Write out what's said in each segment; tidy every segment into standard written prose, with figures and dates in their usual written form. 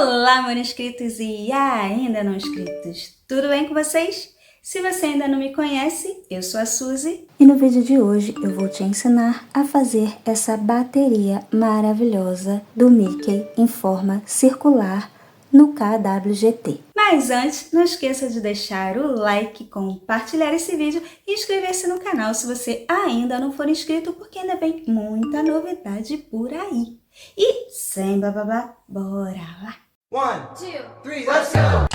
Olá, inscritos e ainda não inscritos, tudo bem com vocês? Se você ainda não me conhece, eu sou a Suzy e no vídeo de hoje eu vou te ensinar a fazer essa bateria maravilhosa do Mickey em forma circular no KWGT. Mas antes, não esqueça de deixar o like, compartilhar esse vídeo e inscrever-se no canal se você ainda não for inscrito, porque ainda vem muita novidade por aí. E sem bababá, bora lá! 1, 2, 3, let's go!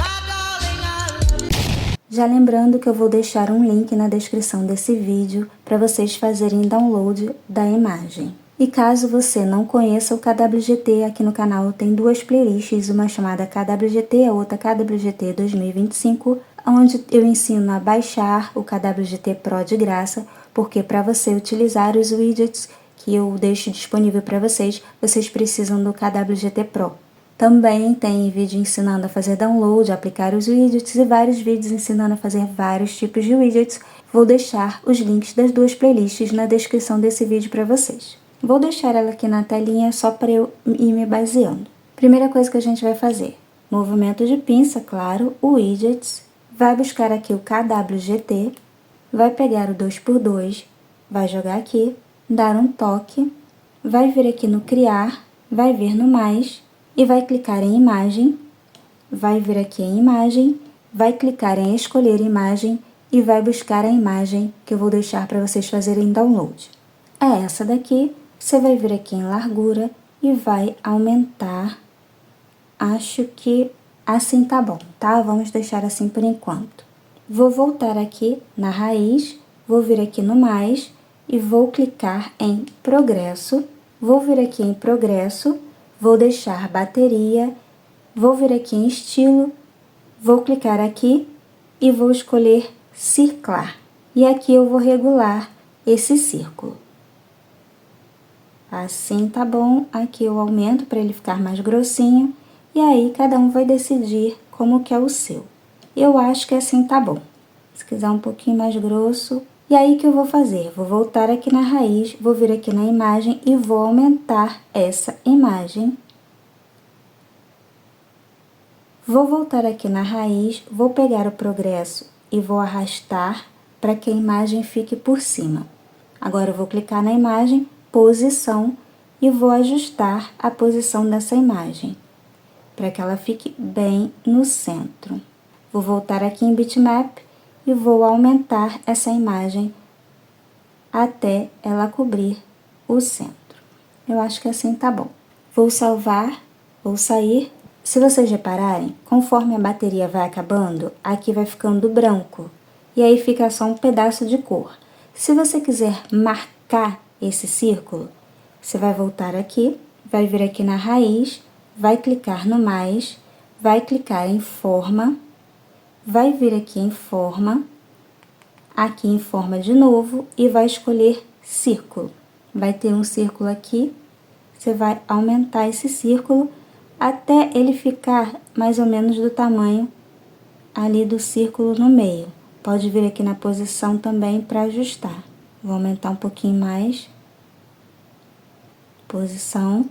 Já lembrando que eu vou deixar um link na descrição desse vídeo para vocês fazerem download da imagem. E caso você não conheça o KWGT, aqui no canal tem duas playlists, uma chamada KWGT e a outra KWGT 2025, onde eu ensino a baixar o KWGT Pro de graça, porque para você utilizar os widgets que eu deixo disponível para vocês, vocês precisam do KWGT Pro. Também tem vídeo ensinando a fazer download, aplicar os widgets e vários vídeos ensinando a fazer vários tipos de widgets. Vou deixar os links das duas playlists na descrição desse vídeo para vocês. Vou deixar ela aqui na telinha só para eu ir me baseando. Primeira coisa que a gente vai fazer, movimento de pinça, claro, o widgets, vai buscar aqui o KWGT, vai pegar o 2x2, vai jogar aqui, dar um toque, vai vir aqui no criar, vai vir no mais, e vai clicar em imagem, vai vir aqui em imagem, vai clicar em escolher imagem e vai buscar a imagem que eu vou deixar para vocês fazerem download. É essa daqui, você vai vir aqui em largura e vai aumentar, acho que assim tá bom, tá? Vamos deixar assim por enquanto. Vou voltar aqui na raiz, vou vir aqui no mais e vou clicar em progresso, vou vir aqui em progresso, vou deixar bateria, vou vir aqui em estilo, vou clicar aqui e vou escolher circular. E aqui eu vou regular esse círculo. Assim tá bom, aqui eu aumento para ele ficar mais grossinho, e aí cada um vai decidir como que é o seu. Eu acho que assim tá bom. Se quiser um pouquinho mais grosso, e aí que eu vou fazer? Vou voltar aqui na raiz, vou vir aqui na imagem e vou aumentar essa imagem. Vou voltar aqui na raiz, vou pegar o progresso e vou arrastar para que a imagem fique por cima. Agora eu vou clicar na imagem, posição, e vou ajustar a posição dessa imagem, para que ela fique bem no centro. Vou voltar aqui em bitmap e vou aumentar essa imagem até ela cobrir o centro. Eu acho que assim tá bom. Vou salvar, vou sair. Se vocês repararem, conforme a bateria vai acabando, aqui vai ficando branco. E aí fica só um pedaço de cor. Se você quiser marcar esse círculo, você vai voltar aqui, vai vir aqui na raiz, vai clicar no mais, vai clicar em forma, vai vir aqui em forma de novo e vai escolher círculo. Vai ter um círculo aqui, você vai aumentar esse círculo até ele ficar mais ou menos do tamanho ali do círculo no meio. Pode vir aqui na posição também para ajustar. Vou aumentar um pouquinho mais. Posição.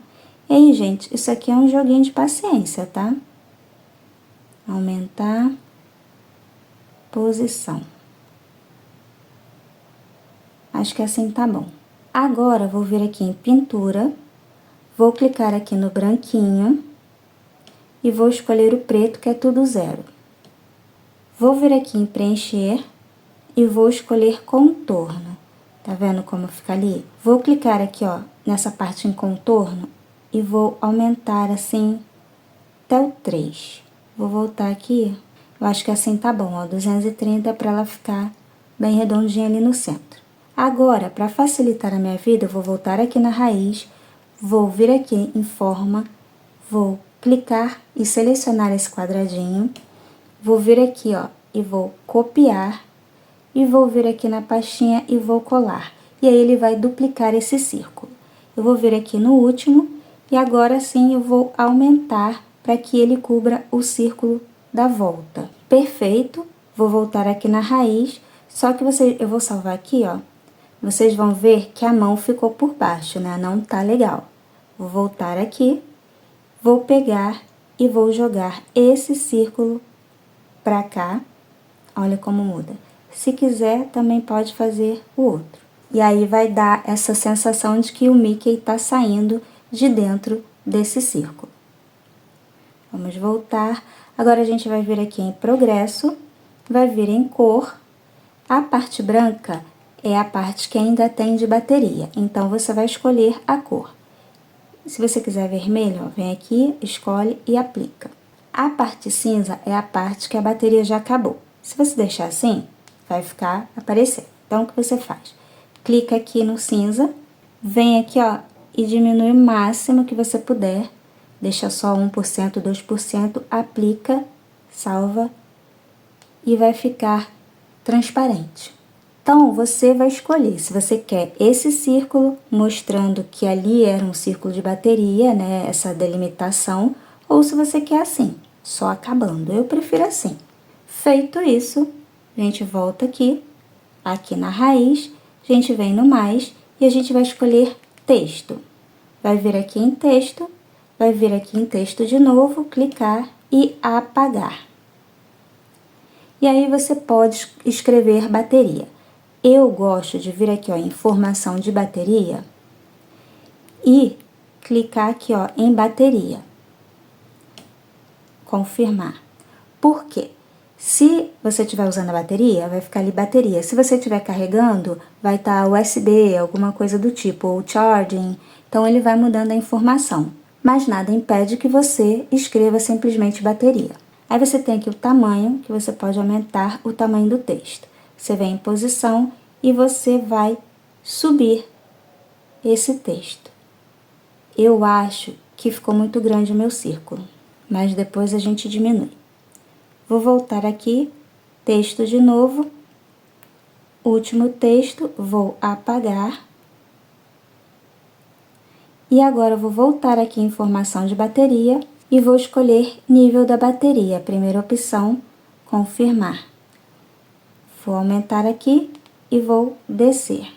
E aí, gente, isso aqui é um joguinho de paciência, tá? Aumentar. Posição. Acho que assim tá bom. Agora, vou vir aqui em pintura. Vou clicar aqui no branquinho. E vou escolher o preto, que é tudo zero. Vou vir aqui em preencher e vou escolher contorno. Tá vendo como fica ali? Vou clicar aqui, ó, nessa parte em contorno e vou aumentar assim até o 3. Vou voltar aqui, eu acho que assim tá bom, ó, 230 para ela ficar bem redondinha ali no centro. Agora, para facilitar a minha vida, eu vou voltar aqui na raiz, vou vir aqui em forma, vou clicar e selecionar esse quadradinho, vou vir aqui, ó, e vou copiar, e vou vir aqui na pastinha e vou colar. E aí ele vai duplicar esse círculo. Eu vou vir aqui no último, e agora sim eu vou aumentar para que ele cubra o círculo da volta. Perfeito, vou voltar aqui na raiz, só que eu vou salvar aqui, ó, vocês vão ver que a mão ficou por baixo, né? Não tá legal. Vou voltar aqui. Vou pegar e vou jogar esse círculo para cá. Olha como muda. Se quiser, também pode fazer o outro. E aí vai dar essa sensação de que o Mickey está saindo de dentro desse círculo. Vamos voltar. Agora a gente vai vir aqui em progresso, vai vir em cor. A parte branca é a parte que ainda tem de bateria, então você vai escolher a cor. Se você quiser vermelho, ó, vem aqui, escolhe e aplica. A parte cinza é a parte que a bateria já acabou. Se você deixar assim, vai ficar aparecendo. Então, o que você faz? Clica aqui no cinza, vem aqui, ó, e diminui o máximo que você puder. Deixa só 1%, 2%, aplica, salva e vai ficar transparente. Então, você vai escolher se você quer esse círculo, mostrando que ali era um círculo de bateria, né, essa delimitação, ou se você quer assim, só acabando. Eu prefiro assim. Feito isso, a gente volta aqui na raiz, a gente vem no mais e a gente vai escolher texto. Vai vir aqui em texto, vai vir aqui em texto de novo, clicar e apagar. E aí você pode escrever bateria. Eu gosto de vir aqui, ó, informação de bateria e clicar aqui, ó, em bateria. Confirmar. Por quê? Se você estiver usando a bateria, vai ficar ali bateria. Se você estiver carregando, vai estar USB, alguma coisa do tipo, ou charging. Então, ele vai mudando a informação. Mas nada impede que você escreva simplesmente bateria. Aí você tem aqui o tamanho, que você pode aumentar o tamanho do texto. Você vem em posição e você vai subir esse texto. Eu acho que ficou muito grande o meu círculo, mas depois a gente diminui. Vou voltar aqui, texto de novo, último texto, vou apagar. E agora eu vou voltar aqui em informação de bateria e vou escolher nível da bateria, primeira opção, confirmar. Vou aumentar aqui e vou descer.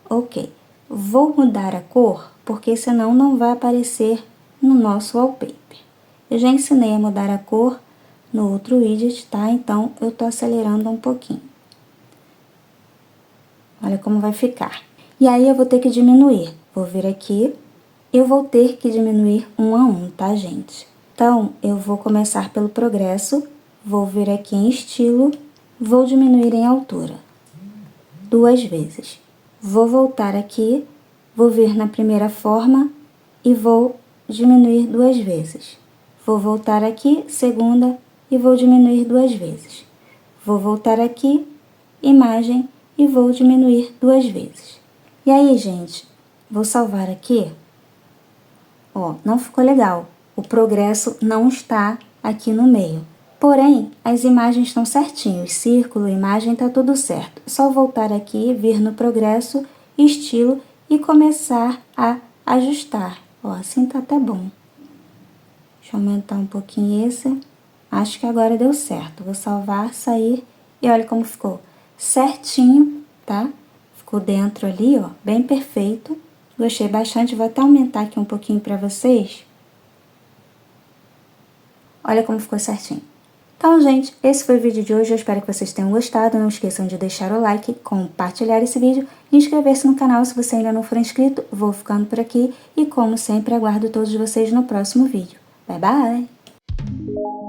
Ok, vou mudar a cor, porque senão não vai aparecer no nosso wallpaper. Eu já ensinei a mudar a cor no outro widget, tá? Então, eu tô acelerando um pouquinho. Olha como vai ficar. E aí, eu vou ter que diminuir. Vou vir aqui, eu vou ter que diminuir 1 a 1, tá, gente? Então, eu vou começar pelo progresso, vou vir aqui em estilo, vou diminuir em altura 2 vezes. Vou voltar aqui, vou vir na primeira forma e vou diminuir 2 vezes. Vou voltar aqui, segunda, e vou diminuir 2 vezes. Vou voltar aqui, imagem, e vou diminuir 2 vezes. E aí, gente, vou salvar aqui. Ó, não ficou legal. O progresso não está aqui no meio. Porém, as imagens estão certinhos. Círculo, imagem, tá tudo certo. É só voltar aqui, vir no progresso, estilo e começar a ajustar. Ó, assim tá até bom. Deixa eu aumentar um pouquinho esse. Acho que agora deu certo. Vou salvar, sair e olha como ficou. Certinho, tá? Ficou dentro ali, ó, bem perfeito. Gostei bastante. Vou até aumentar aqui um pouquinho pra vocês. Olha como ficou certinho. Então, gente, esse foi o vídeo de hoje. Eu espero que vocês tenham gostado. Não esqueçam de deixar o like, compartilhar esse vídeo e inscrever-se no canal se você ainda não for inscrito. Vou ficando por aqui e, como sempre, aguardo todos vocês no próximo vídeo. Bye, bye!